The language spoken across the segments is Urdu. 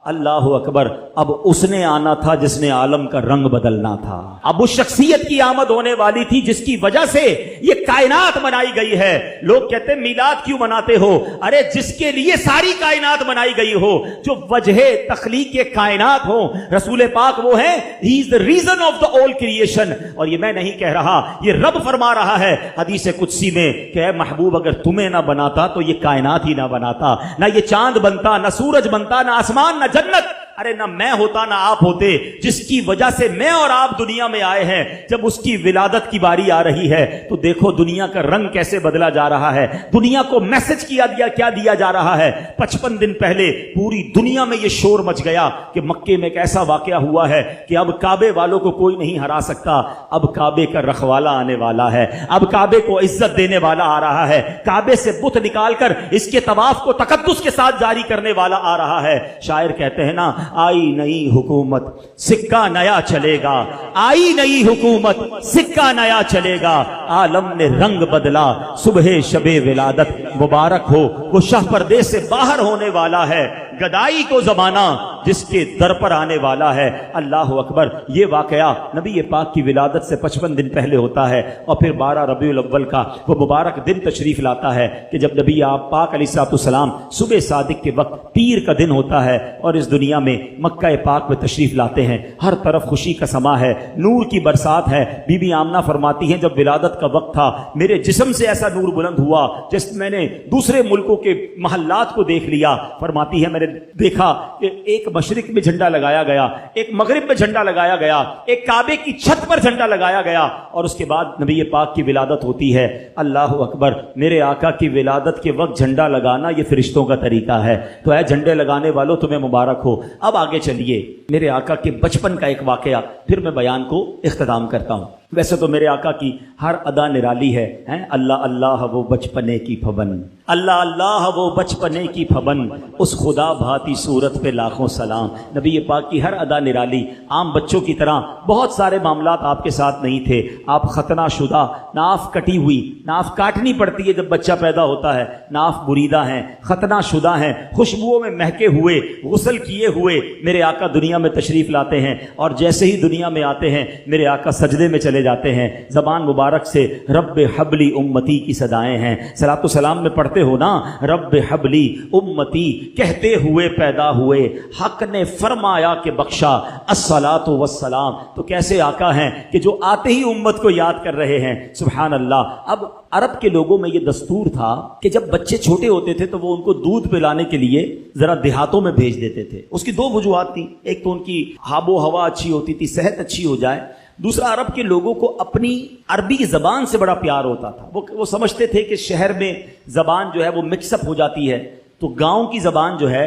اللہ اکبر. اب اس نے آنا تھا جس نے عالم کا رنگ بدلنا تھا. اب اس شخصیت کی آمد ہونے والی تھی جس کی وجہ سے یہ کائنات بنائی گئی ہے. لوگ کہتے ہیں میلاد کیوں مناتے ہو؟ ارے جس کے لیے ساری کائنات بنائی گئی ہو, جو وجہ تخلیق کائنات ہو, رسول پاک وہ ہے. ہی از the reason of the all creation. اور یہ میں نہیں کہہ رہا, یہ رب فرما رہا ہے حدیث قدسی میں کہ اے محبوب اگر تمہیں نہ بناتا تو یہ کائنات ہی نہ بناتا, نہ یہ چاند بنتا, نہ سورج بنتا, نہ آسمان, نہ جنت. ارے نہ میں ہوتا نہ آپ ہوتے. جس کی وجہ سے میں اور آپ دنیا میں آئے ہیں, جب اس کی ولادت کی باری آ رہی ہے تو دیکھو دنیا کا رنگ کیسے بدلا جا رہا ہے. دنیا کو میسج کیا دیا جا رہا ہے. 55 دن پہلے پوری دنیا میں یہ شور مچ گیا کہ مکے میں ایک ایسا واقعہ ہوا ہے کہ اب کعبے والوں کو کوئی نہیں ہرا سکتا. اب کعبے کا رکھوالا آنے والا ہے, اب کعبے کو عزت دینے والا آ رہا ہے, کعبے سے بت نکال کر اس کے طواف کو تقدس کے ساتھ جاری کرنے والا آ رہا ہے. شاعر کہتے ہیں نا, آئی نئی حکومت سکہ نیا چلے گا, آئی نئی حکومت سکہ نیا چلے گا, عالم نے رنگ بدلا صبح شب ولادت مبارک ہو. وہ شاہ پردے سے باہر ہونے والا ہے, گدائی کو زمانہ جس کے در پر آنے والا ہے. اللہ اکبر. یہ واقعہ نبی پاک کی ولادت سے 55 دن پہلے ہوتا ہے, اور پھر 12 ربیع الاول کا وہ مبارک دن تشریف لاتا ہے کہ جب نبی آپ پاک علیہ السلام صبح صادق کے وقت پیر کا دن ہوتا ہے اور اس دنیا میں مکہ پاک میں تشریف لاتے ہیں. ہر طرف خوشی کا سما ہے, نور کی برسات ہے. بی بی آمنہ فرماتی ہیں جب ولادت کا وقت تھا میرے جسم سے ایسا نور بلند ہوا جس میں نے دوسرے ملکوں کے محلات کو دیکھ لیا. فرماتی ہے میں نے دیکھا کہ ایک مشرق میں جھنڈا لگایا گیا, ایک مغرب میں جھنڈا لگایا گیا, ایک کعبے کی چھت پر جھنڈا لگایا گیا, اور اس کے بعد نبی پاک کی ولادت ہوتی ہے. اللہ اکبر. میرے آقا کی ولادت کے وقت جھنڈا لگانا یہ فرشتوں کا طریقہ ہے. تو اے جھنڈے لگانے والوں تمہیں مبارک ہو. اب آگے چلیے, میرے آقا کے بچپن کا ایک واقعہ پھر میں بیان کو اختتام کرتا ہوں. ویسے تو میرے آقا کی ہر ادا نرالی ہے. اللہ اللہ وہ بچپنے کی پھبن, اللہ اللہ وہ بچپنے کی پھبن, اس خدا بھاتی صورت پہ لاکھوں سلام. نبی پاک کی ہر ادا نرالی. عام بچوں کی طرح بہت سارے معاملات آپ کے ساتھ نہیں تھے. آپ ختنہ شدہ, ناف کٹی ہوئی, ناف کاٹنی پڑتی ہے جب بچہ پیدا ہوتا ہے, ناف بریدہ ہیں, ختنہ شدہ ہیں, خوشبوؤں میں مہکے ہوئے, غسل کیے ہوئے میرے آقا دنیا میں تشریف لاتے ہیں. اور جیسے ہی دنیا میں آتے ہیں میرے آقا سجدے میں چلے جاتے ہیں. زبان مبارک سے رب حبلی امتی کی صدائیں ہیں. صلاۃ و سلام میں پڑھتے ہو نا, رب حبلی امتی کہتے ہوئے پیدا ہوئے, حق نے فرمایا کہ بخشا الصلاۃ والسلام. تو کیسے آقا ہیں کہ جو آتے ہی امت کو یاد کر رہے ہیں. سبحان اللہ. اب عرب کے لوگوں میں یہ دستور تھا کہ جب بچے چھوٹے ہوتے تھے تو وہ ان کو دودھ پلانے کے لیے ذرا دیہاتوں میں بھیج دیتے تھے. اس کی 2 وجوہات تھیں. ایک تو ان کی آب و ہوا اچھی ہوتی تھی, صحت اچھی ہو جائے. دوسرا, عرب کے لوگوں کو اپنی عربی زبان سے بڑا پیار ہوتا تھا. وہ سمجھتے تھے کہ شہر میں زبان جو ہے وہ مکس اپ ہو جاتی ہے, تو گاؤں کی زبان جو ہے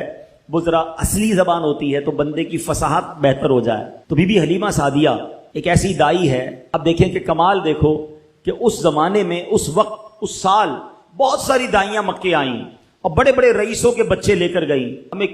وہ ذرا اصلی زبان ہوتی ہے تو بندے کی فصاحت بہتر ہو جائے. تو بی بی حلیمہ سعدیہ ایک ایسی دائی ہے. اب دیکھیں کہ کمال دیکھو کہ اس زمانے میں, اس وقت, اس سال بہت ساری دائیاں مکے آئیں اور بڑے بڑے رئیسوں کے بچے لے کر گئیں. ہمیں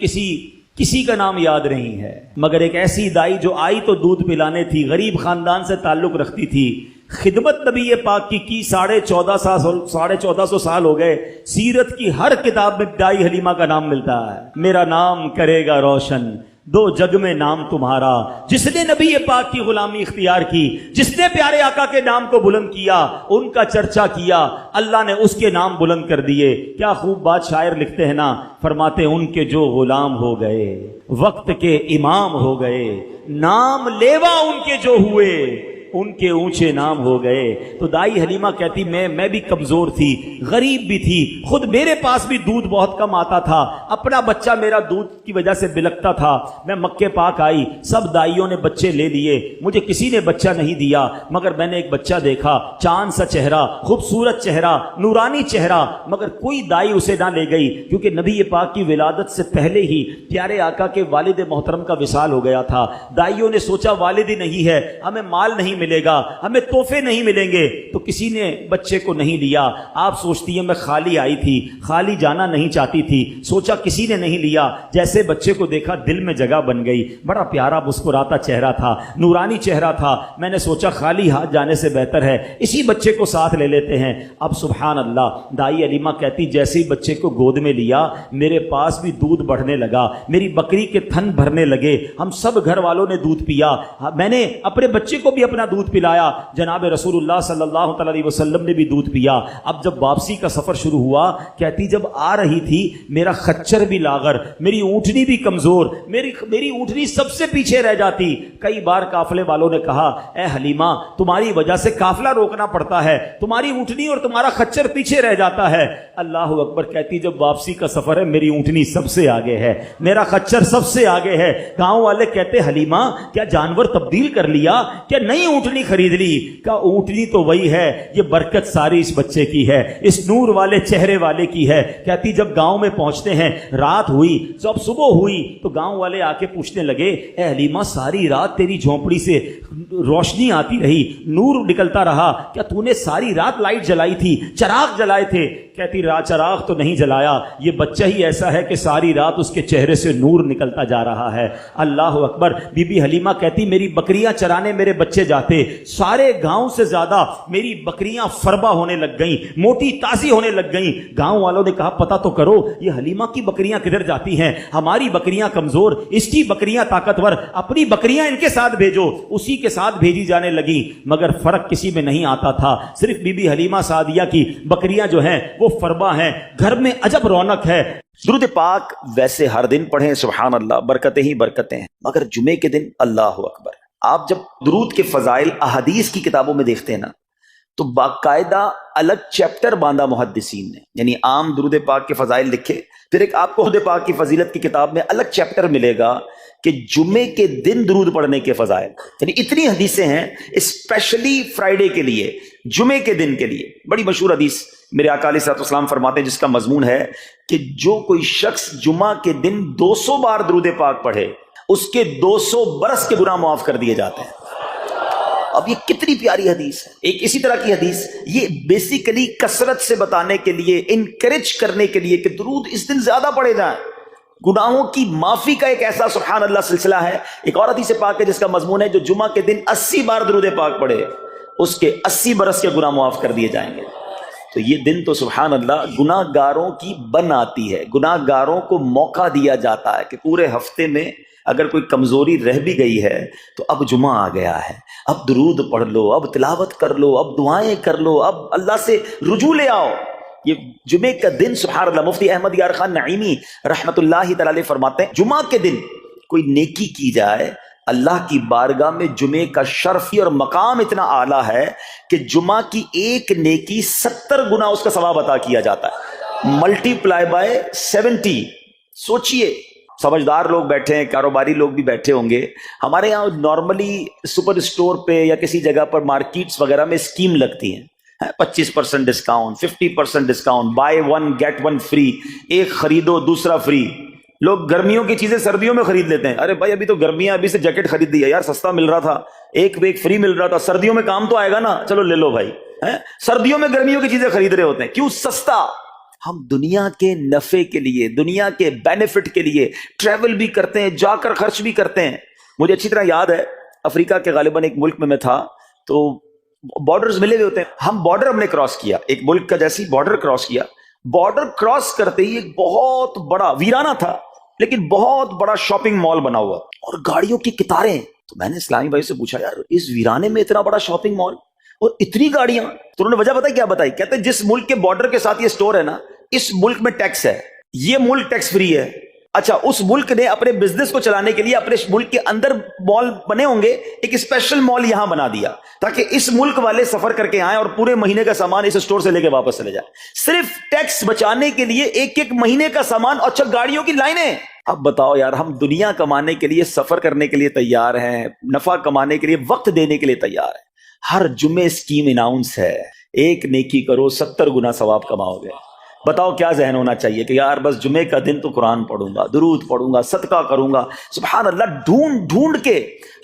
کسی کا نام یاد نہیں ہے, مگر ایک ایسی دائی جو آئی تو دودھ پلانے تھی, غریب خاندان سے تعلق رکھتی تھی, خدمت نبی پاک کی 1450 سال ہو گئے. سیرت کی ہر کتاب میں دائی حلیمہ کا نام ملتا ہے. میرا نام کرے گا روشن 2 جگ میں نام تمہارا, جس نے نبی پاک کی غلامی اختیار کی, جس نے پیارے آقا کے نام کو بلند کیا, ان کا چرچا کیا, اللہ نے اس کے نام بلند کر دیے. کیا خوب بات شاعر لکھتے ہیں نا, فرماتے ان کے جو غلام ہو گئے وقت کے امام ہو گئے, نام لیوا ان کے جو ہوئے ان کے اونچے نام ہو گئے. تو دائی حلیمہ کہتی میں بھی کمزور تھی, غریب بھی تھی, خود میرے پاس بھی دودھ بہت کم آتا تھا, اپنا بچہ میرا دودھ کی وجہ سے بلکتا تھا. میں مکے پاک آئی, سب دائیوں نے بچے لے لیے, مجھے کسی نے بچہ نہیں دیا, مگر میں نے ایک بچہ دیکھا, چاند سا چہرہ, خوبصورت چہرہ, نورانی چہرہ, مگر کوئی دائی اسے نہ لے گئی کیونکہ نبی پاک کی ولادت سے پہلے ہی پیارے آقا کے والد محترم کا وصال ہو گیا تھا. دائیوں نے سوچا والد ہی نہیں ہے, ہمیں مال نہیں ملے گا, ہمیں تحفے نہیں ملیں گے. تو کسی نے بچے کو نہیں لیا. آپ سوچتی ہیں میں خالی آئی تھی, خالی جانا نہیں چاہتی تھی, سوچا کسی نے نہیں لیا. جیسے بچے کو دیکھا دل میں جگہ بن گئی. بڑا پیارا مسکراتا چہرہ تھا, نورانی چہرہ تھا. میں نے سوچا خالی ہاتھ جانے سے بہتر ہے اسی بچے کو ساتھ لے لیتے ہیں. اب سبحان اللہ, دائی علیمہ کہتی جیسے ہی بچے کو گود میں لیا میرے پاس بھی دودھ بڑھنے لگا, میری بکری کے تھن بھرنے لگے. ہم سب گھر والوں نے دودھ پیا. میں نے اپنے بچے کو بھی اپنا دودھ پلایا. جناب رسول اللہ صلی اللہ تعالی علیہ وسلم نے بھی دودھ پیا. اب جب واپسی کا سفر شروع ہوا, کہتی جب آ رہی تھی میرا خچر بھی لاغر, میری اونٹنی بھی کمزور, میری اونٹنی سب سے پیچھے رہ جاتی. کئی بار قافلے والوں نے کہا اے حلیمہ تمہاری وجہ سے قافلہ روکنا پڑتا ہے, تمہاری اونٹنی اور تمہارا خچر پیچھے رہ جاتا ہے. اللہ اکبر. کہتی جب واپسی کا سفر ہے میری اونٹنی سب سے آگے ہے, میرا خچر سب سے آگے ہے. گاؤں والے کہتے حلیمہ کیا جانور تبدیل کر لیا, کیا نئی اونٹنی خرید لی؟ کہا اونٹنی تو وہی ہے, یہ برکت ساری اس بچے کی ہے, اس نور والے چہرے والے کی ہے. کہتی جب گاؤں میں پہنچتے ہیں رات ہوئی, جب صبح ہوئی تو گاؤں والے آ کے پوچھنے لگے اے حلیمہ ساری رات تیری جھونپڑی سے روشنی آتی رہی, نور نکلتا رہا, کیا تو نے ساری رات لائٹ جلائی تھی, چراغ جلائے تھے؟ کہتی چراغ تو نہیں جلایا, یہ بچہ ہی ایسا ہے کہ ساری رات اس کے چہرے سے نور نکلتا جا رہا ہے. اللہ اکبر. بی بی حلیمہ کہتی میری بکریاں چرانے میرے بچے جاتے, سارے گاؤں سے زیادہ میری بکریاں فربا ہونے لگ گئیں, موٹی تازی ہونے لگ گئیں. گاؤں والوں نے کہا پتہ تو کرو یہ حلیمہ کی بکریاں کدھر جاتی ہیں, ہماری بکریاں کمزور, اس کی بکریاں طاقتور, اپنی بکریاں ان کے ساتھ بھیجو. اسی کے ساتھ بھیجی جانے لگی. مگر فرق کسی میں نہیں آتا تھا, صرف بی بی حلیمہ سعدیہ کی بکریاں جو ہیں وہ فربا ہیں, گھر میں عجب رونق ہے. درود پاک ویسے ہر دن پڑھیں سبحان اللہ, برکتیں ہی برکتیں ہیں, مگر جمعے کے دن اللہ اکبر. آپ جب درود کے فضائل احادیث کی کتابوں میں دیکھتے ہیں نا تو باقاعدہ الگ چیپٹر باندھا محدثین نے, یعنی عام درود پاک کے فضائل لکھے, پھر ایک آپ کو درود پاک کی فضیلت کی کتاب میں الگ چیپٹر ملے گا کہ جمعے کے دن درود پڑھنے کے فضائل. یعنی اتنی حدیثیں ہیں اسپیشلی فرائیڈے کے لیے, جمعے کے دن کے لیے. بڑی مشہور حدیث میرے آقا علیہ الصلوۃ والسلام فرماتے ہیں جس کا مضمون ہے کہ جو کوئی شخص جمعہ کے دن 200 بار درود پاک پڑھے اس کے 200 برس کے گناہ معاف کر دیے جاتے ہیں. اب یہ کتنی پیاری حدیث ہے. ایک اسی طرح کی حدیث یہ بیسیکلی کثرت سے بتانے کے لیے, انکریج کرنے کے لیے کہ درود اس دن زیادہ پڑھے جائیں, گناہوں کی معافی کا ایک ایسا سبحان اللہ سلسلہ ہے. ایک اور حدیث پاک ہے جس کا مضمون ہے جو جمعہ کے دن 80 بار درود پاک پڑھے اس کے 80 برس کے گناہ معاف کر دیے جائیں گے. تو یہ دن تو سبحان اللہ گناہ گاروں کی بن آتی ہے, گناہ گاروں کو موقع دیا جاتا ہے کہ پورے ہفتے میں اگر کوئی کمزوری رہ بھی گئی ہے تو اب جمعہ آ گیا ہے, اب درود پڑھ لو, اب تلاوت کر لو, اب دعائیں کر لو, اب اللہ سے رجوع لے آؤ. یہ جمعے کا دن سبحان اللہ. مفتی احمد یار خان نعیمی رحمت اللہ تعالی علیہ فرماتے ہیں جمعہ کے دن کوئی نیکی کی جائے اللہ کی بارگاہ میں جمعے کا شرف اور مقام اتنا اعلیٰ ہے کہ جمعہ کی ایک نیکی 70 گنا اس کا ثواب عطا کیا جاتا ہے, ملٹی پلائی بائی 70. سوچئے سمجھدار لوگ بیٹھے ہیں, کاروباری لوگ بھی بیٹھے ہوں گے. ہمارے یہاں نارملی سپر اسٹور پہ یا کسی جگہ پر مارکیٹس وغیرہ میں اسکیم لگتی ہیں, 25% discount, 50% discount, buy 1 get 1 free, ایک خریدو دوسرا فری. لوگ گرمیوں کی چیزیں سردیوں میں خرید لیتے ہیں. ارے بھائی ابھی تو گرمیاں, ابھی سے جیکٹ خرید دی ہے یار, سستا مل رہا تھا, ایک فری مل رہا تھا, سردیوں میں کام تو آئے گا نا, چلو لے لو بھائی. سردیوں میں گرمیوں کی چیزیں خرید رہے ہوتے ہیں, کیوں؟ سستا. ہم دنیا کے نفع کے لیے, دنیا کے بینیفٹ کے لیے ٹریول بھی کرتے ہیں, جا کر خرچ بھی کرتے ہیں. مجھے اچھی طرح یاد ہے افریقہ کے غالباً ایک ملک میں تھا, تو بارڈرز ملے ہوئے ہوتے ہیں. ہم بارڈر ہم نے کراس کیا, ایک ملک کا جیسی بارڈر کراس کیا. بارڈر کراس کرتے ہی ایک بہت بڑا, ویرانہ تھا لیکن بہت بڑا شاپنگ مال بنا ہوا اور گاڑیوں کی قطاریں. تو میں نے اسلامی بھائی سے پوچھا یار اس ویرانے میں اتنا بڑا شاپنگ مال اور اتنی گاڑیاں؟ تو انہوں نے وجہ بتائی, کیا بتائی؟ کہتے ہیں جس ملک کے بارڈر کے ساتھ یہ سٹور ہے نا, اس ملک میں ٹیکس ہے, یہ ملک ٹیکس فری ہے. اچھا, اس ملک نے اپنے بزنس کو چلانے کے لیے اپنے ملک کے اندر مال بنے ہوں گے, ایک اسپیشل مال یہاں بنا دیا تاکہ اس ملک والے سفر کر کے آئیں اور پورے مہینے کا سامان اس سٹور سے لے کے واپس چلے جائیں, صرف ٹیکس بچانے کے لیے. ایک مہینے کا سامان, اچھا گاڑیوں کی لائنیں. اب بتاؤ یار, ہم دنیا کمانے کے لیے, سفر کرنے کے لیے تیار ہیں, نفع کمانے کے لیے وقت دینے کے لیے تیار ہیں. ہر جمعے اسکیم اناؤنس ہے, ایک نیکی کرو 70 گنا ثواب کماؤ گے. بتاؤ کیا ذہن ہونا چاہیے کہ یار بس جمعے کا دن تو قرآن پڑھوں گا، درود پڑھوں گا، صدقہ کروں گا. سبحان اللہ، ڈھونڈ ڈھونڈ کے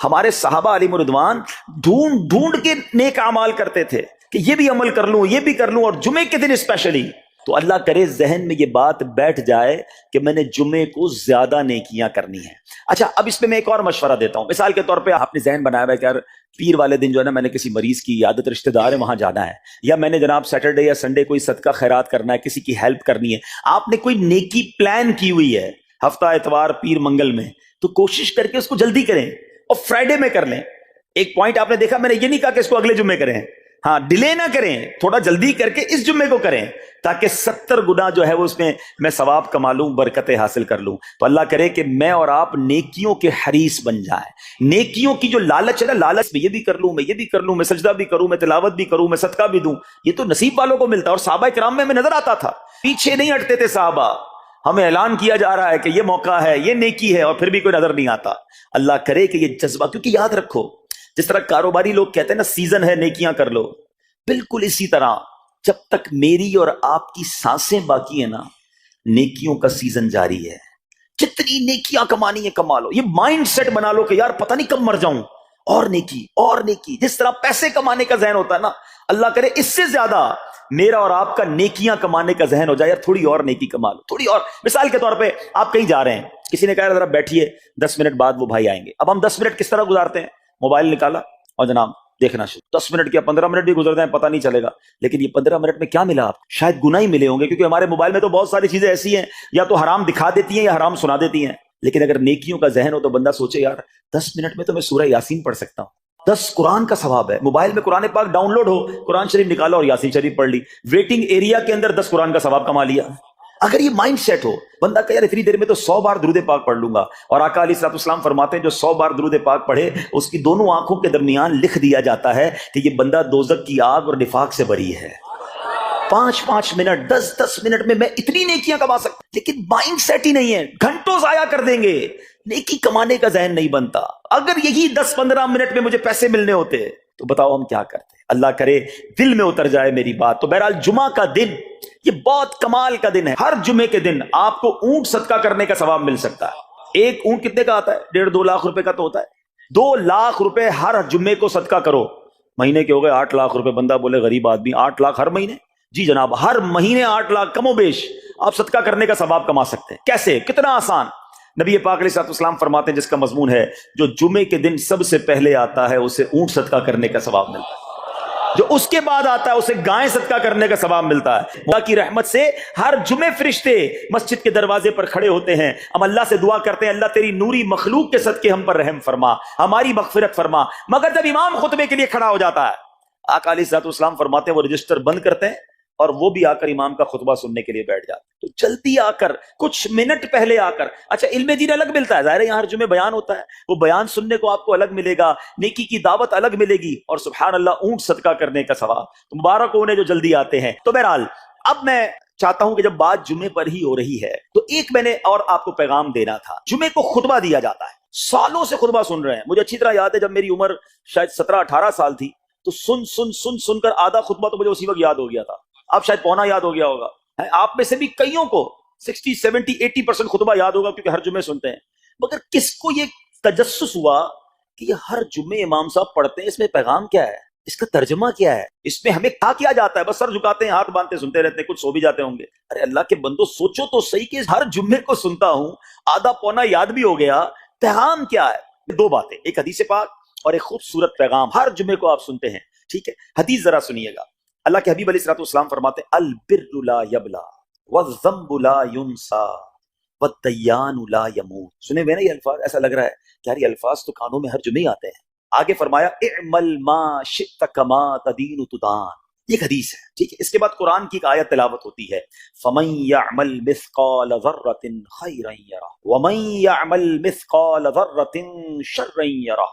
ہمارے صحابہ علیہم رضوان ڈھونڈ ڈھونڈ کے نیک اعمال کرتے تھے کہ یہ بھی عمل کر لوں، یہ بھی کر لوں، اور جمعے کے دن اسپیشلی. تو اللہ کرے ذہن میں یہ بات بیٹھ جائے کہ میں نے جمعے کو زیادہ نیکیاں کرنی ہیں. اچھا، اب اس پہ میں ایک اور مشورہ دیتا ہوں. مثال کے طور پہ آپ نے ذہن بنایا ہوا ہے کہ یار پیر والے دن جو ہے نا میں نے کسی مریض کی عیادت، رشتہ دار ہے وہاں جانا ہے، یا میں نے جناب سیٹرڈے یا سنڈے کوئی صدقہ خیرات کرنا ہے، کسی کی ہیلپ کرنی ہے. آپ نے کوئی نیکی پلان کی ہوئی ہے ہفتہ اتوار پیر منگل میں، تو کوشش کر کے اس کو جلدی کریں اور فرائیڈے میں کر لیں. ایک پوائنٹ آپ نے دیکھا، میں نے یہ نہیں کہا کہ اس کو اگلے جمعے کریں، ہاں ڈیلے نہ کریں، تھوڑا جلدی کر کے اس جمعے کو کریں تاکہ 70 گنا جو ہے وہ اس میں ثواب کما لوں، برکتیں حاصل کر لوں. تو اللہ کرے کہ میں اور آپ نیکیوں کے حریص بن جائیں. نیکیوں کی جو لالچ ہے نا، لالچ میں یہ بھی کر لوں، میں یہ بھی کر لوں، میں سجدہ بھی کروں، میں تلاوت بھی کروں، میں صدقہ بھی دوں، یہ تو نصیب والوں کو ملتا ہے. اور صحابہ کرام میں نظر آتا تھا، پیچھے نہیں ہٹتے تھے صحابہ. ہمیں اعلان کیا جا رہا ہے کہ یہ موقع ہے، یہ نیکی ہے، اور پھر بھی کوئی نظر نہیں آتا. اللہ کرے کہ یہ جذبہ، کیونکہ یاد رکھو جس طرح کاروباری لوگ کہتے ہیں نا سیزن ہے نیکیاں کر لو، بالکل اسی طرح جب تک میری اور آپ کی سانسیں باقی ہیں نا، نیکیوں کا سیزن جاری ہے. جتنی نیکیاں کمانی ہے کما لو. یہ مائنڈ سیٹ بنا لو کہ یار پتہ نہیں کب مر جاؤں، اور نیکی اور نیکی. جس طرح پیسے کمانے کا ذہن ہوتا ہے نا، اللہ کرے اس سے زیادہ میرا اور آپ کا نیکیاں کمانے کا ذہن ہو جائے. یار تھوڑی اور نیکی کما لو، تھوڑی اور. مثال کے طور پہ آپ کہیں جا رہے ہیں، کسی نے کہا ذرا بیٹھیے 10 منٹ بعد وہ بھائی آئیں گے. اب ہم 10 منٹ کس طرح گزارتے ہیں؟ موبائل نکالا اور جناب دیکھنا شروع. 10 منٹ کیا 15 منٹ بھی گزر جائیں پتہ نہیں چلے گا. لیکن یہ 15 منٹ میں کیا ملا آپ؟ شاید گناہ ہی ملے ہوں گے، کیونکہ ہمارے موبائل میں تو بہت ساری چیزیں ایسی ہیں یا تو حرام دکھا دیتی ہیں یا حرام سنا دیتی ہیں. لیکن اگر نیکیوں کا ذہن ہو تو بندہ سوچے یار 10 منٹ میں تو میں سورہ یاسین پڑھ سکتا ہوں، 10 قرآن کا ثواب ہے. موبائل میں قرآن پاک ڈاؤن لوڈ ہو، قرآن شریف نکالا اور یاسین شریف پڑھ لی، ویٹنگ ایریا کے اندر 10 قرآن کا ثواب کما لیا. اگر یہ مائنڈ سیٹ ہو، بندہ کہ یار اتنی دیر میں تو 100 بار درود پاک پڑھ لوں گا. اور آقا علیہ الصلوۃ والسلام فرماتے ہیں جو 100 بار درود پاک پڑھے اس کی دونوں آنکھوں کے درمیان لکھ دیا جاتا ہے کہ یہ بندہ دوزخ کی آگ اور نفاق سے بری ہے. 5 منٹ 10 منٹ میں میں اتنی نیکیاں کما سکتا. لیکن مائنڈ سیٹ ہی نہیں ہے، گھنٹوں ضائع کر دیں گے، نیکی کمانے کا ذہن نہیں بنتا. اگر یہی 10-15 منٹ میں مجھے پیسے ملنے ہوتے تو بتاؤ ہم کیا کرتے. اللہ کرے دل میں اتر جائے میری بات. تو بہرحال جمعہ کا دن یہ بہت کمال کا دن ہے. ہر جمعے کے دن آپ کو اونٹ صدقہ کرنے کا ثواب مل سکتا ہے. ایک اونٹ کتنے کا آتا ہے؟ 1.5-2 لاکھ روپے کا تو ہوتا ہے. 2 لاکھ روپے ہر جمعے کو صدقہ کرو. مہینے کے ہو گئے 8 لاکھ روپے. بندہ بولے غریب آدمی 8 لاکھ ہر مہینے؟ جی جناب، ہر مہینے 8 لاکھ کم و بیش آپ صدقہ کرنے کا ثواب کما سکتے ہیں. کیسے؟ کتنا آسان. نبی پاک علیہ الصلوۃ والسلام فرماتے ہیں جس کا مضمون ہے جو جمعے کے دن سب سے پہلے آتا ہے اسے اونٹ صدقہ کرنے کا ثواب ملتا ہے، جو اس کے بعد آتا ہے اسے گائے صدقہ کرنے کا ثواب ملتا ہے. اللہ کی رحمت سے ہر جمعے فرشتے مسجد کے دروازے پر کھڑے ہوتے ہیں. ہم اللہ سے دعا کرتے ہیں اللہ تیری نوری مخلوق کے صدقے ہم پر رحم فرما، ہماری مغفرت فرما. مگر جب امام خطبے کے لیے کھڑا ہو جاتا ہے، آقا علیہ الصلوۃ والسلام فرماتے ہیں وہ رجسٹر بند کرتے ہیں اور وہ بھی آ کر امام کا خطبہ سننے کے لیے بیٹھ جاتے. تو جلدی آ کر کچھ منٹ پہلے آ کر. اچھا، علم دین الگ ملتا ہے، ظاہر ہے یہاں ہر جمعے بیان ہوتا ہے، وہ بیان سننے کو آپ کو الگ ملے گا، نیکی کی دعوت الگ ملے گی، اور سبحان اللہ اونٹ صدقہ کرنے کا ثواب. تو مبارک ہو انہیں جو جلدی آتے ہیں. تو بہرحال اب میں چاہتا ہوں کہ جب بات جمعے پر ہی ہو رہی ہے تو ایک میں نے اور آپ کو پیغام دینا تھا. جمعے کو خطبہ دیا جاتا ہے، سالوں سے خطبہ سن رہے ہیں. مجھے اچھی طرح یاد ہے جب میری عمر شاید 17-18 سال تھی تو سن کر آدھا خطبہ تو مجھے اسی وقت یاد ہو گیا تھا. اب شاید پونا یاد ہو گیا ہوگا. آپ میں سے بھی کئیوں کو 60-70-80% خطبہ یاد ہوگا کیونکہ ہر جمعے سنتے ہیں. مگر کس کو یہ تجسس ہوا کہ یہ ہر جمعے امام صاحب پڑھتے ہیں، اس میں پیغام کیا ہے، اس کا ترجمہ کیا ہے، اس میں ہمیں کیا جاتا ہے؟ بس سر جھکاتے ہیں، ہاتھ باندھتے سنتے رہتے ہیں، کچھ سو بھی جاتے ہوں گے. ارے اللہ کے بندو سوچو تو صحیح کہ ہر جمعے کو سنتا ہوں، آدھا پونا یاد بھی ہو گیا، پیغام کیا ہے؟ 2 باتیں، ایک حدیث پاک اور ایک خوبصورت پیغام. ہر جمعے کو آپ سنتے ہیں، ٹھیک ہے؟ حدیث ذرا سنیے گا. اللہ کے حبیب علیہ الصلوۃ والسلام فرماتے ہیں البر لا یبلا والذنب لا ینسا والدیان لا یموت. سنے ہوئے نا یہ الفاظ؟ ایسا لگ رہا ہے کہ یار یہ الفاظ تو کانوں میں ہر جمعے آتے ہیں. آگے فرمایا اعمل ما شئت کما تدین تدان. یہ حدیث ہے، ٹھیک ہے؟ اس کے بعد قرآن کی ایک آیت تلاوت ہوتی ہے فمن یعمل مثقال ذرۃ خیرا یرہ ومن یعمل مثقال ذرۃ شرا یرہ.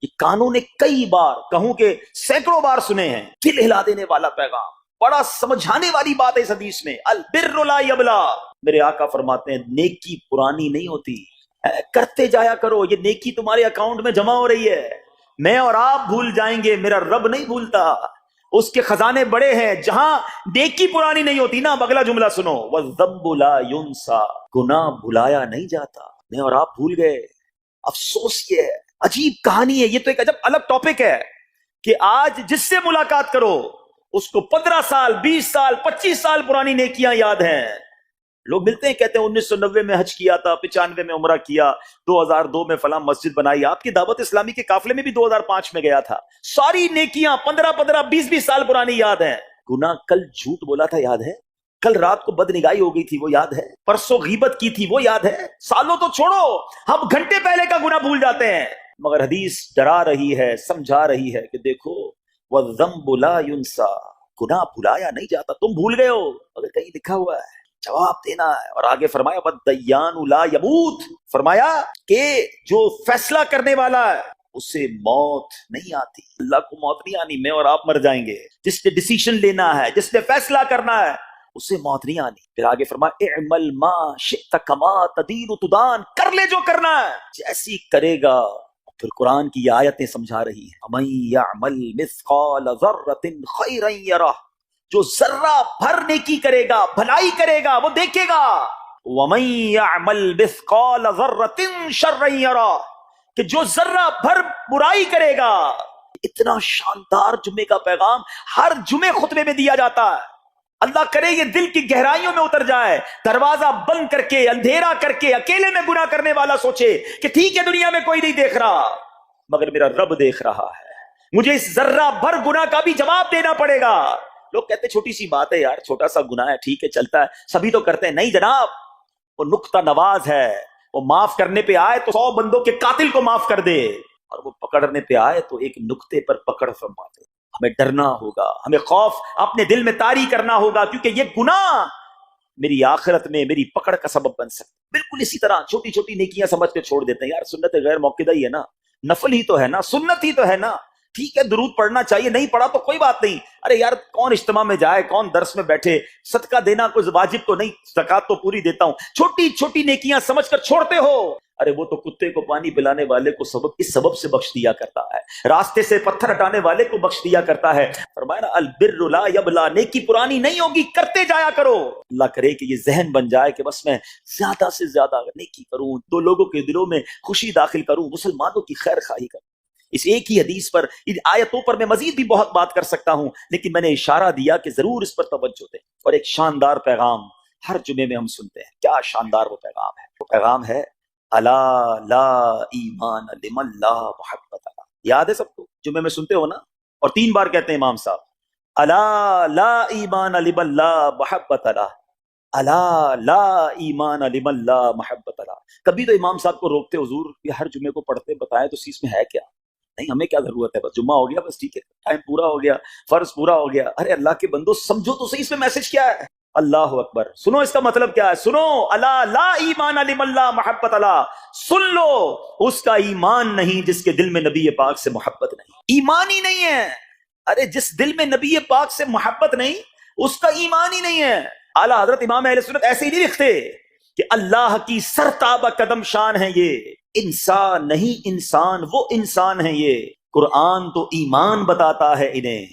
یہ کانوں نے کئی بار، کہوں کہ سینکڑوں بار سنے ہیں. دل ہلا دینے والا پیغام، بڑا سمجھانے والی بات ہے اس حدیث میں. البر لا یبلا. میرے آقا فرماتے ہیں نیکی پرانی نہیں ہوتی، کرتے جایا کرو. یہ نیکی تمہارے اکاؤنٹ میں جمع ہو رہی ہے. میں اور آپ بھول جائیں گے، میرا رب نہیں بھولتا. اس کے خزانے بڑے ہیں. جہاں نیکی پرانی نہیں ہوتی نا، اگلا جملہ سنو، وَالذَّنبُ لَا يُنسَى، گناہ بھلایا نہیں جاتا. میں اور آپ بھول گئے. افسوس یہ ہے، عجیب کہانی ہے. یہ تو ایک عجب الگ ٹاپک ہے کہ آج جس سے ملاقات کرو اس کو 15 سال 20 سال 25 سال پرانی نیکیاں یاد ہیں. لوگ ملتے ہیں کہتے ہیں 1990 میں حج کیا تھا، 95 میں عمرہ کیا، 2002 میں فلاں مسجد بنائی. آپ کی دعوت اسلامی کے قافلے میں بھی 2005 میں گیا تھا. ساری نیکیاں 15 20 سال پرانی یاد ہیں. گناہ کل جھوٹ بولا تھا یاد ہے، کل رات کو بد نگاہی ہو گئی تھی وہ یاد ہے، پرسوں غیبت کی تھی وہ یاد ہے. سالوں تو چھوڑو، ہم گھنٹے پہلے کا گناہ بھول جاتے ہیں. مگر حدیث ڈرا رہی ہے، سمجھا رہی ہے کہ دیکھو وَالذَّنبُ لَا يُنسَى، گناہ بھلایا نہیں جاتا. تم بھول گئے ہو، اگر کہیں لکھا ہوا ہے جواب دینا ہے. اور آگے فرمایا وَالدَّيَّانُ لَا يَمُوتُ، فرمایا کہ جو فیصلہ کرنے والا ہے اسے موت نہیں آتی. اللہ کو موت نہیں آنی، میں اور آپ مر جائیں گے. جس نے ڈیسیشن لینا ہے، جس نے فیصلہ کرنا ہے، اسے موت نہیں آنی. پھر آگے فرمایا اعمل ما شئت کما تدین تدان، کر لے جو کرنا ہے جیسی کرے گا. پھر قرآن کی یہ آیتیں سمجھا رہی ہیں وَمَن يَعْمَلْ مِثْقَالَ ذَرَّةٍ خَيْرًا يَرَهُ، جو ذرہ بھر نیکی کرے گا، بھلائی کرے گا، وہ دیکھے گا. وَمَن يَعْمَلْ مِثْقَالَ ذَرَّةٍ شَرًّا يَرَهُ، کہ جو ذرہ بھر برائی کرے گا. اتنا شاندار جمعے کا پیغام ہر جمعے خطبے میں دیا جاتا ہے. اللہ کرے یہ دل کی گہرائیوں میں اتر جائے. دروازہ بند کر کے، اندھیرا کر کے، اکیلے میں گناہ کرنے والا سوچے کہ ٹھیک ہے دنیا میں کوئی نہیں دیکھ رہا مگر میرا رب دیکھ رہا ہے، مجھے اس ذرہ بھر گناہ کا بھی جواب دینا پڑے گا. لوگ کہتے ہیں چھوٹی سی بات ہے یار، چھوٹا سا گناہ ہے، ٹھیک ہے چلتا ہے، سبھی تو کرتے ہیں. نہیں جناب، وہ نقطہ نواز ہے. وہ معاف کرنے پہ آئے تو 100 بندوں کے قاتل کو معاف کر دے، اور وہ پکڑنے پہ آئے تو ایک نقطے پر پکڑ فرما دے. ہمیں ڈرنا ہوگا، ہمیں خوف اپنے دل میں طاری کرنا ہوگا، کیونکہ یہ گناہ میری آخرت میں میری پکڑ کا سبب بن سکتا. بالکل اسی طرح چھوٹی چھوٹی نیکیاں سمجھ کے چھوڑ دیتے ہیں. یار سنت غیر موقدہ ہی ہے نا، نفل ہی تو ہے نا، سنت ہی تو ہے نا، ٹھیک ہے درود پڑھنا چاہیے، نہیں پڑھا تو کوئی بات نہیں. ارے یار کون اجتماع میں جائے، کون درس میں بیٹھے، صدقہ دینا کوئی واجب تو نہیں، زکات تو پوری دیتا ہوں. چھوٹی چھوٹی نیکیاں سمجھ کر چھوڑتے ہو. ارے وہ تو کتے کو پانی پلانے والے کو اس سبب سے بخش دیا کرتا ہے، راستے سے پتھر ہٹانے والے کو بخش دیا کرتا ہے. فرمایا نا البر لا یبلا، نیکی پرانی نہیں ہوگی، کرتے جایا کرو. اللہ کرے کہ یہ ذہن بن جائے کہ بس میں زیادہ سے زیادہ نیکی کروں، تو لوگوں کے دلوں میں خوشی داخل کروں، مسلمانوں کی خیر خواہی کروں. اس ایک ہی حدیث پر، ان آیتوں پر میں مزید بھی بہت بات کر سکتا ہوں، لیکن میں نے اشارہ دیا کہ ضرور اس پر توجہ دیں. اور ایک شاندار پیغام ہر جمعے میں ہم سنتے ہیں. کیا شاندار وہ پیغام ہے! وہ پیغام ہے الا لا ایمان لمن لا محبت له. یاد ہے سب کو؟ جمعے میں سنتے ہو نا، اور 3 بار کہتے ہیں امام صاحب الا لا ایمان لمن لا محبت له، الا لا ایمان لمن لا محبت له. کبھی تو امام صاحب کو روکتے، حضور یہ ہر جمعے کو پڑھتے بتائیں تو اس میں ہے کیا؟ نہیں، ہمیں کیا ضرورت ہے، بس جمعہ ہو گیا، بس ٹھیک ہے، ٹائم پورا ہو گیا، فرض پورا ہو گیا. ارے اللہ کے بندو سمجھو تو صحیح، اس میں میسج کیا ہے. اللہ اکبر، سنو اس کا مطلب کیا ہے. سنو، الا لا ایمان لمن لا محبت لا، سن لو اس کا ایمان نہیں جس کے دل میں نبی پاک سے محبت نہیں. ایمان ہی نہیں ہے. ارے جس دل میں نبی پاک سے محبت نہیں اس کا ایمان ہی نہیں ہے. اعلیٰ حضرت امام اہل سنت ایسے ہی نہیں لکھتے کہ اللہ کی سرتابہ قدم شان ہے یہ، انسان نہیں انسان، وہ انسان ہے یہ. قرآن تو ایمان بتاتا ہے انہیں،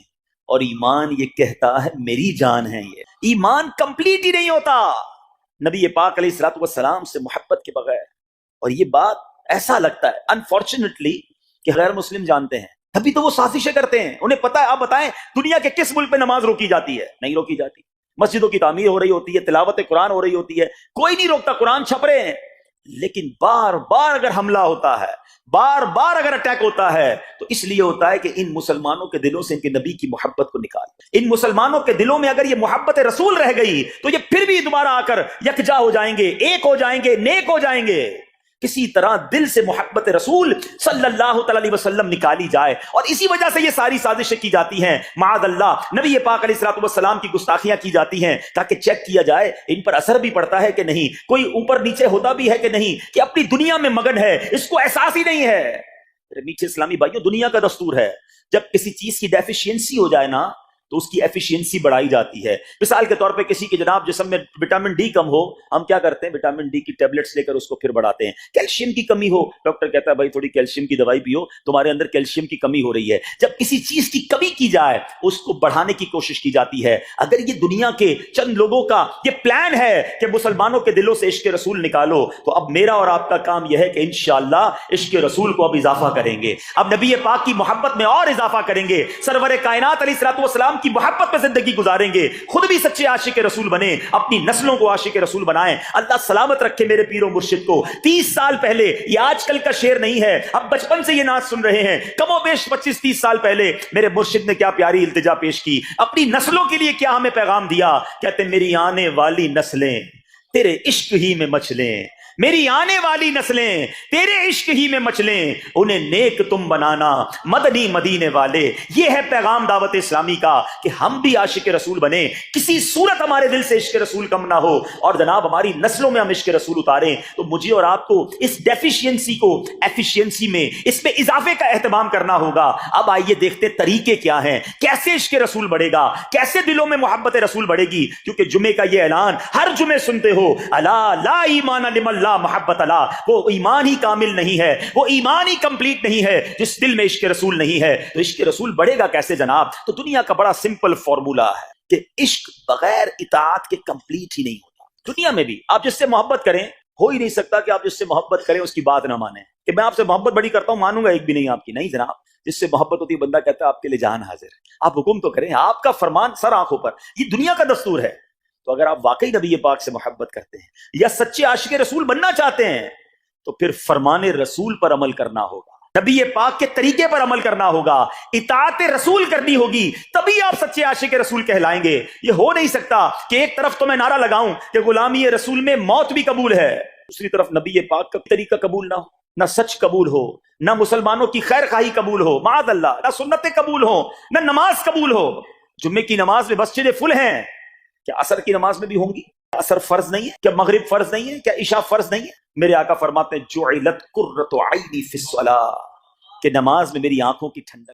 اور ایمان یہ کہتا ہے میری جان ہے یہ. ایمان کمپلیٹ ہی نہیں ہوتا نبی پاک علیہ الصلوۃ والسلام سے محبت کے بغیر. اور یہ بات ایسا لگتا ہے انفارچونیٹلی کہ غیر مسلم جانتے ہیں، ابھی تو وہ سازشیں کرتے ہیں. انہیں پتا ہے، آپ بتائیں دنیا کے کس ملک پہ نماز روکی جاتی ہے؟ نہیں روکی جاتی. مسجدوں کی تعمیر ہو رہی ہوتی ہے، تلاوت قرآن ہو رہی ہوتی ہے، کوئی نہیں روکتا، قرآن چھپ رہے ہیں. لیکن بار بار اگر حملہ ہوتا ہے، بار بار اگر اٹیک ہوتا ہے تو اس لیے ہوتا ہے کہ ان مسلمانوں کے دلوں سے ان کے نبی کی محبت کو نکال. ان مسلمانوں کے دلوں میں اگر یہ محبت رسول رہ گئی تو یہ پھر بھی دوبارہ آ کر یکجا ہو جائیں گے، ایک ہو جائیں گے، نیک ہو جائیں گے. کسی طرح دل سے محبت رسول صلی اللہ تعالی علیہ وسلم نکالی جائے، اور اسی وجہ سے یہ ساری سازشیں کی جاتی ہیں. معاذ اللہ، نبی پاک علیہ الصلوۃ والسلام کی گستاخیاں کی جاتی ہیں تاکہ چیک کیا جائے ان پر اثر بھی پڑتا ہے کہ نہیں، کوئی اوپر نیچے ہوتا بھی ہے کہ نہیں، کہ اپنی دنیا میں مگن ہے، اس کو احساس ہی نہیں ہے. میٹھے اسلامی بھائیوں، دنیا کا دستور ہے جب کسی چیز کی ڈیفیشینسی ہو جائے نا تو اس کی ایفیشینسی بڑھائی جاتی ہے. مثال کے طور پہ کسی کے جناب جسم میں وٹامن ڈی کم ہو, ہم کیا کرتے ہیں, وٹامن ڈی کی ٹیبلٹس لے کر اس کو پھر بڑھاتے ہیں. کیلشیم کی کمی ہو, ڈاکٹر کہتا ہے بھائی تھوڑی کیلشیم کی دوائی پیو, تمہارے اندر کیلشیم کی کمی ہو رہی ہے. جب کسی چیز کی کمی کی جائے اس کو بڑھانے کی کوشش کی جاتی ہے. اگر یہ دنیا کے چند لوگوں کا یہ پلان ہے کہ مسلمانوں کے دلوں سے عشق رسول نکالو, تو اب میرا اور آپ کا کام یہ ہے کہ انشاءاللہ عشق رسول کو اب اضافہ کریں گے, اب نبی پاک کی محبت میں اور اضافہ کریں گے, سرور کائنات علیہ الصلوۃ والسلام کی محبت میں زندگی گزاریں گے, خود بھی سچے عاشق رسول بنیں, اپنی نسلوں کو عاشق رسول بنائیں. اللہ سلامت رکھے میرے پیر و مرشد کو. 30 سال پہلے, یہ آج کل کا شعر نہیں ہے, اب بچپن سے یہ نعت سن رہے ہیں, کم و بیش 25-30 سال پہلے میرے مرشد نے کیا پیاری التجا پیش کی, اپنی نسلوں کے لیے کیا ہمیں پیغام دیا. کہتے میری آنے والی نسلیں تیرے عشق ہی میں مچلیں, میری آنے والی نسلیں تیرے عشق ہی میں مچلیں, انہیں نیک تم بنانا مدنی مدینے والے. یہ ہے پیغام دعوت اسلامی کا کہ ہم بھی عاشق رسول بنیں, کسی صورت ہمارے دل سے عشق رسول کم نہ ہو, اور جناب ہماری نسلوں میں ہم عشق رسول اتاریں. تو مجھے اور آپ کو اس ڈیفیشینسی کو ایفیشینسی میں, اس میں اضافے کا اہتمام کرنا ہوگا. اب آئیے دیکھتے طریقے کیا ہیں, کیسے عشق رسول بڑھے گا, کیسے دلوں میں محبت رسول بڑھے گی. کیونکہ جمعے کا یہ اعلان ہر جمعے سنتے ہو, الا لا ایمان لمن لا محبت اللہ, وہ ایمان ہی کامل نہیں ہے, وہ ایمان ہی کمپلیٹ نہیں ہے جس دل میں عشق رسول نہیں ہے. تو عشق رسول بڑھے گا کیسے جناب؟ تو دنیا کا بڑا سمپل فارمولا ہے کہ عشق بغیر اطاعت کے کمپلیٹ ہی نہیں ہوتا. دنیا میں بھی آپ جس سے محبت کریں, ہو ہی نہیں سکتا کہ آپ جس سے محبت کریں اس کی بات نہ مانیں. کہ میں آپ سے محبت بڑی کرتا ہوں, مانوں گا ایک بھی نہیں آپ کی, نہیں جناب. جس سے محبت ہوتی ہے بندہ کہتا ہے آپ کے لیے جان حاضر ہے, آپ حکم تو کریں, آپ کا فرمان سر آنکھوں پر, یہ دنیا کا دستور ہے. تو اگر آپ واقعی نبی پاک سے محبت کرتے ہیں یا سچے عاشق رسول بننا چاہتے ہیں, تو پھر فرمان رسول پر عمل کرنا ہوگا, نبی پاک کے طریقے پر عمل کرنا ہوگا, اطاعت رسول کرنی ہوگی, تبھی آپ سچے عاشق رسول کہلائیں گے. یہ ہو نہیں سکتا کہ ایک طرف تو میں نعرہ لگاؤں کہ غلامی رسول میں موت بھی قبول ہے, دوسری طرف نبی پاک کا طریقہ قبول نہ ہو, نہ سچ قبول ہو, نہ مسلمانوں کی خیر خواہی قبول ہو, معاذ اللہ, نہ سنتیں قبول ہو, نہ نماز قبول ہو. جمعے کی نماز میں مسجدیں فل ہیں, کیا عصر کی نماز میں بھی ہوں گی؟ عصر فرض نہیں ہے کیا؟ مغرب فرض نہیں ہے کیا؟ عشاء فرض نہیں ہے؟ میرے آقا فرماتے ہیں جعلت قرۃ عینی فی الصلاۃ, کہ نماز میں میری آنکھوں کی ٹھنڈک